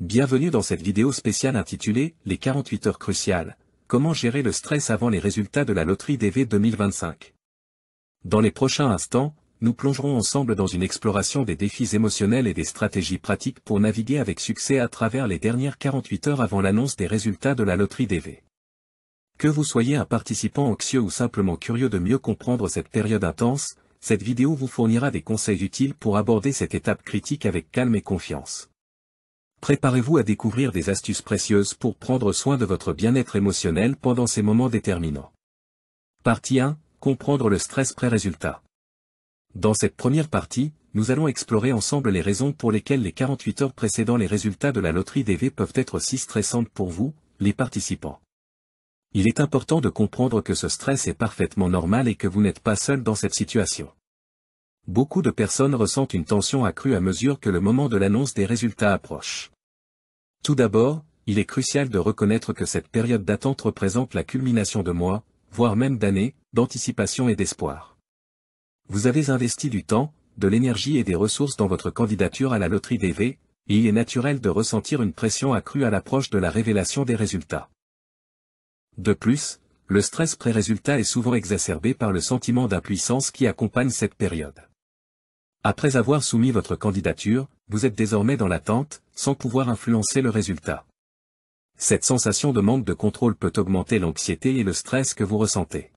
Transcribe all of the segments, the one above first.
Bienvenue dans cette vidéo spéciale intitulée « Les 48 heures cruciales, comment gérer le stress avant les résultats de la loterie DV 2025 ». Dans les prochains instants, nous plongerons ensemble dans une exploration des défis émotionnels et des stratégies pratiques pour naviguer avec succès à travers les dernières 48 heures avant l'annonce des résultats de la loterie DV. Que vous soyez un participant anxieux ou simplement curieux de mieux comprendre cette période intense, cette vidéo vous fournira des conseils utiles pour aborder cette étape critique avec calme et confiance. Préparez-vous à découvrir des astuces précieuses pour prendre soin de votre bien-être émotionnel pendant ces moments déterminants. Partie 1. Comprendre le stress pré-résultat. Dans cette première partie, nous allons explorer ensemble les raisons pour lesquelles les 48 heures précédant les résultats de la loterie DV peuvent être si stressantes pour vous, les participants. Il est important de comprendre que ce stress est parfaitement normal et que vous n'êtes pas seul dans cette situation. Beaucoup de personnes ressentent une tension accrue à mesure que le moment de l'annonce des résultats approche. Tout d'abord, il est crucial de reconnaître que cette période d'attente représente la culmination de mois, voire même d'années, d'anticipation et d'espoir. Vous avez investi du temps, de l'énergie et des ressources dans votre candidature à la loterie DV, et il est naturel de ressentir une pression accrue à l'approche de la révélation des résultats. De plus, le stress pré-résultat est souvent exacerbé par le sentiment d'impuissance qui accompagne cette période. Après avoir soumis votre candidature, vous êtes désormais dans l'attente, sans pouvoir influencer le résultat. Cette sensation de manque de contrôle peut augmenter l'anxiété et le stress que vous ressentez.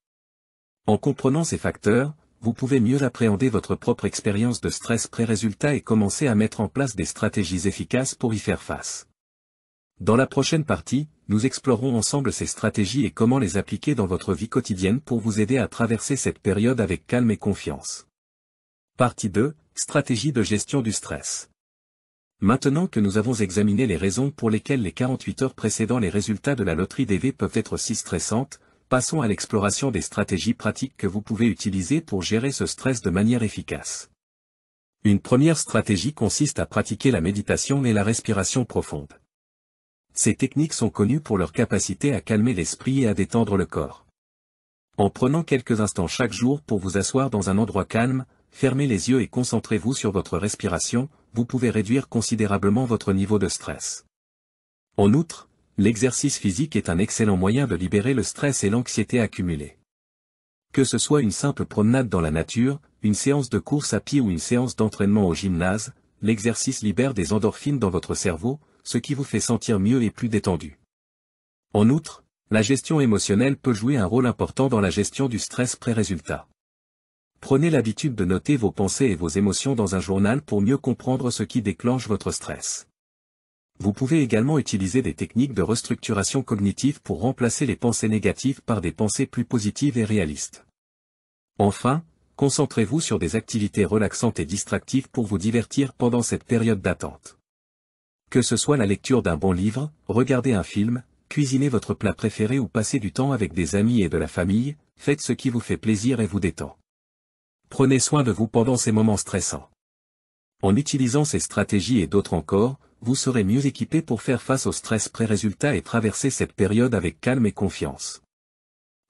En comprenant ces facteurs, vous pouvez mieux appréhender votre propre expérience de stress pré-résultat et commencer à mettre en place des stratégies efficaces pour y faire face. Dans la prochaine partie, nous explorerons ensemble ces stratégies et comment les appliquer dans votre vie quotidienne pour vous aider à traverser cette période avec calme et confiance. Partie 2. Stratégie de gestion du stress. Maintenant que nous avons examiné les raisons pour lesquelles les 48 heures précédant les résultats de la loterie DV peuvent être si stressantes, passons à l'exploration des stratégies pratiques que vous pouvez utiliser pour gérer ce stress de manière efficace. Une première stratégie consiste à pratiquer la méditation et la respiration profonde. Ces techniques sont connues pour leur capacité à calmer l'esprit et à détendre le corps. En prenant quelques instants chaque jour pour vous asseoir dans un endroit calme, fermez les yeux et concentrez-vous sur votre respiration, vous pouvez réduire considérablement votre niveau de stress. En outre, l'exercice physique est un excellent moyen de libérer le stress et l'anxiété accumulés. Que ce soit une simple promenade dans la nature, une séance de course à pied ou une séance d'entraînement au gymnase, l'exercice libère des endorphines dans votre cerveau, ce qui vous fait sentir mieux et plus détendu. En outre, la gestion émotionnelle peut jouer un rôle important dans la gestion du stress pré-résultat. Prenez l'habitude de noter vos pensées et vos émotions dans un journal pour mieux comprendre ce qui déclenche votre stress. Vous pouvez également utiliser des techniques de restructuration cognitive pour remplacer les pensées négatives par des pensées plus positives et réalistes. Enfin, concentrez-vous sur des activités relaxantes et distractives pour vous divertir pendant cette période d'attente. Que ce soit la lecture d'un bon livre, regarder un film, cuisiner votre plat préféré ou passer du temps avec des amis et de la famille, faites ce qui vous fait plaisir et vous détend. Prenez soin de vous pendant ces moments stressants. En utilisant ces stratégies et d'autres encore, vous serez mieux équipé pour faire face au stress pré-résultat et traverser cette période avec calme et confiance.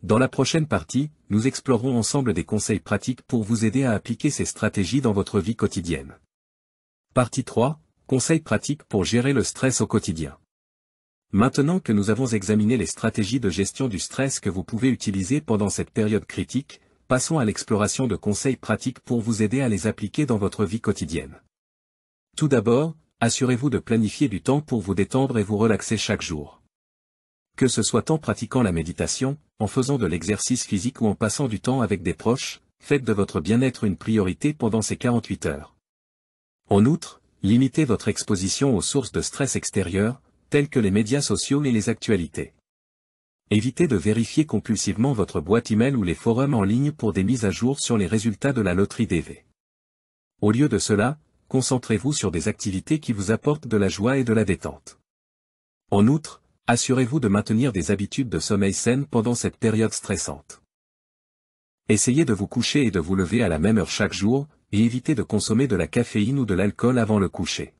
Dans la prochaine partie, nous explorerons ensemble des conseils pratiques pour vous aider à appliquer ces stratégies dans votre vie quotidienne. Partie 3. Conseils pratiques pour gérer le stress au quotidien. Maintenant que nous avons examiné les stratégies de gestion du stress que vous pouvez utiliser pendant cette période critique, passons à l'exploration de conseils pratiques pour vous aider à les appliquer dans votre vie quotidienne. Tout d'abord, assurez-vous de planifier du temps pour vous détendre et vous relaxer chaque jour. Que ce soit en pratiquant la méditation, en faisant de l'exercice physique ou en passant du temps avec des proches, faites de votre bien-être une priorité pendant ces 48 heures. En outre, limitez votre exposition aux sources de stress extérieures, telles que les médias sociaux et les actualités. Évitez de vérifier compulsivement votre boîte email ou les forums en ligne pour des mises à jour sur les résultats de la loterie DV. Au lieu de cela, concentrez-vous sur des activités qui vous apportent de la joie et de la détente. En outre, assurez-vous de maintenir des habitudes de sommeil saines pendant cette période stressante. Essayez de vous coucher et de vous lever à la même heure chaque jour, et évitez de consommer de la caféine ou de l'alcool avant le coucher.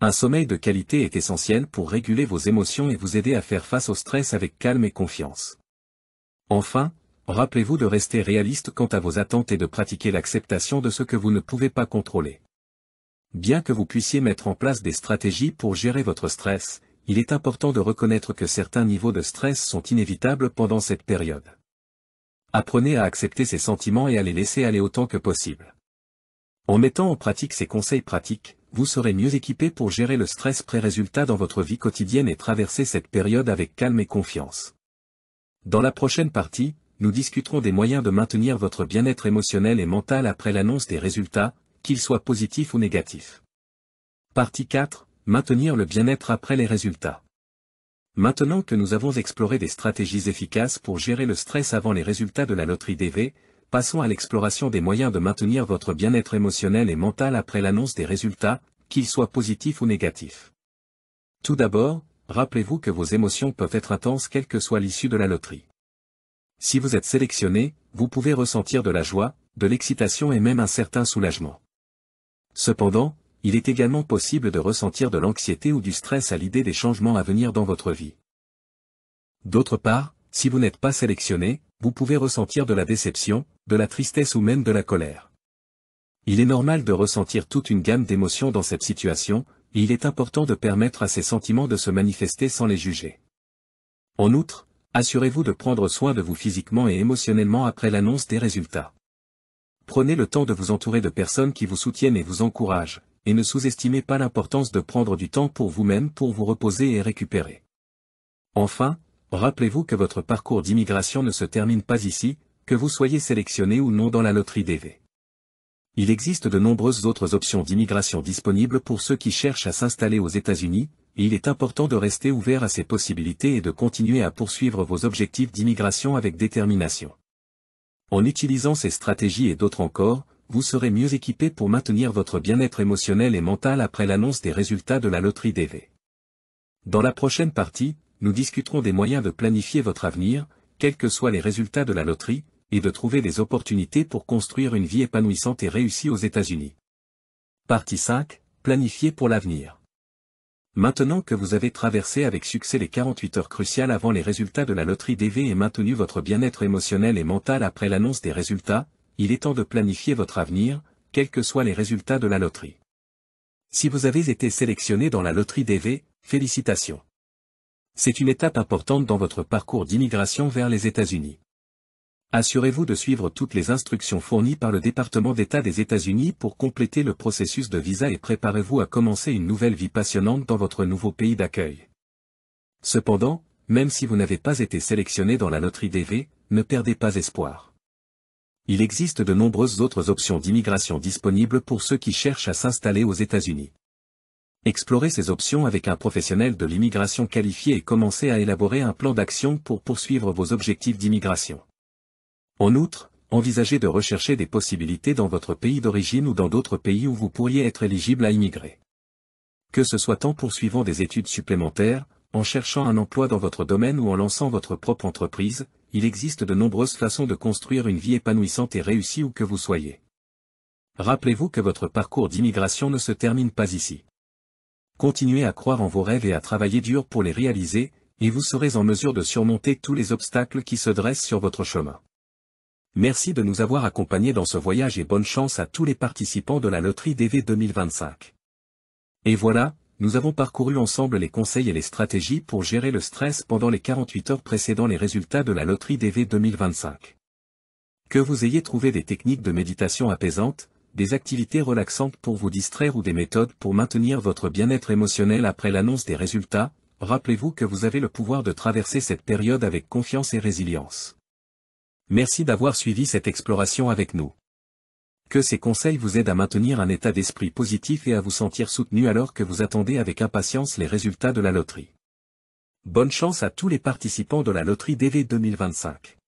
Un sommeil de qualité est essentiel pour réguler vos émotions et vous aider à faire face au stress avec calme et confiance. Enfin, rappelez-vous de rester réaliste quant à vos attentes et de pratiquer l'acceptation de ce que vous ne pouvez pas contrôler. Bien que vous puissiez mettre en place des stratégies pour gérer votre stress, il est important de reconnaître que certains niveaux de stress sont inévitables pendant cette période. Apprenez à accepter ces sentiments et à les laisser aller autant que possible. En mettant en pratique ces conseils pratiques, vous serez mieux équipé pour gérer le stress pré-résultat dans votre vie quotidienne et traverser cette période avec calme et confiance. Dans la prochaine partie, nous discuterons des moyens de maintenir votre bien-être émotionnel et mental après l'annonce des résultats, qu'ils soient positifs ou négatifs. Partie 4. Maintenir le bien-être après les résultats. Maintenant que nous avons exploré des stratégies efficaces pour gérer le stress avant les résultats de la loterie DV, passons à l'exploration des moyens de maintenir votre bien-être émotionnel et mental après l'annonce des résultats, qu'ils soient positifs ou négatifs. Tout d'abord, rappelez-vous que vos émotions peuvent être intenses quelle que soit l'issue de la loterie. Si vous êtes sélectionné, vous pouvez ressentir de la joie, de l'excitation et même un certain soulagement. Cependant, il est également possible de ressentir de l'anxiété ou du stress à l'idée des changements à venir dans votre vie. D'autre part, si vous n'êtes pas sélectionné, vous pouvez ressentir de la déception, de la tristesse ou même de la colère. Il est normal de ressentir toute une gamme d'émotions dans cette situation, et il est important de permettre à ces sentiments de se manifester sans les juger. En outre, assurez-vous de prendre soin de vous physiquement et émotionnellement après l'annonce des résultats. Prenez le temps de vous entourer de personnes qui vous soutiennent et vous encouragent, et ne sous-estimez pas l'importance de prendre du temps pour vous-même pour vous reposer et récupérer. Enfin, rappelez-vous que votre parcours d'immigration ne se termine pas ici, que vous soyez sélectionné ou non dans la loterie DV. Il existe de nombreuses autres options d'immigration disponibles pour ceux qui cherchent à s'installer aux États-Unis, et il est important de rester ouvert à ces possibilités et de continuer à poursuivre vos objectifs d'immigration avec détermination. En utilisant ces stratégies et d'autres encore, vous serez mieux équipé pour maintenir votre bien-être émotionnel et mental après l'annonce des résultats de la loterie DV. Dans la prochaine partie, nous discuterons des moyens de planifier votre avenir, quels que soient les résultats de la loterie, et de trouver des opportunités pour construire une vie épanouissante et réussie aux États-Unis. Partie 5. Planifier pour l'avenir. Maintenant que vous avez traversé avec succès les 48 heures cruciales avant les résultats de la loterie DV et maintenu votre bien-être émotionnel et mental après l'annonce des résultats, il est temps de planifier votre avenir, quels que soient les résultats de la loterie. Si vous avez été sélectionné dans la loterie DV, félicitations. C'est une étape importante dans votre parcours d'immigration vers les États-Unis. Assurez-vous de suivre toutes les instructions fournies par le département d'État des États-Unis pour compléter le processus de visa et préparez-vous à commencer une nouvelle vie passionnante dans votre nouveau pays d'accueil. Cependant, même si vous n'avez pas été sélectionné dans la loterie DV, ne perdez pas espoir. Il existe de nombreuses autres options d'immigration disponibles pour ceux qui cherchent à s'installer aux États-Unis. Explorez ces options avec un professionnel de l'immigration qualifié et commencez à élaborer un plan d'action pour poursuivre vos objectifs d'immigration. En outre, envisagez de rechercher des possibilités dans votre pays d'origine ou dans d'autres pays où vous pourriez être éligible à immigrer. Que ce soit en poursuivant des études supplémentaires, en cherchant un emploi dans votre domaine ou en lançant votre propre entreprise, il existe de nombreuses façons de construire une vie épanouissante et réussie où que vous soyez. Rappelez-vous que votre parcours d'immigration ne se termine pas ici. Continuez à croire en vos rêves et à travailler dur pour les réaliser, et vous serez en mesure de surmonter tous les obstacles qui se dressent sur votre chemin. Merci de nous avoir accompagnés dans ce voyage et bonne chance à tous les participants de la loterie DV 2025. Et voilà, nous avons parcouru ensemble les conseils et les stratégies pour gérer le stress pendant les 48 heures précédant les résultats de la loterie DV 2025. Que vous ayez trouvé des techniques de méditation apaisantes, des activités relaxantes pour vous distraire ou des méthodes pour maintenir votre bien-être émotionnel après l'annonce des résultats, rappelez-vous que vous avez le pouvoir de traverser cette période avec confiance et résilience. Merci d'avoir suivi cette exploration avec nous. Que ces conseils vous aident à maintenir un état d'esprit positif et à vous sentir soutenu alors que vous attendez avec impatience les résultats de la loterie. Bonne chance à tous les participants de la loterie DV 2025.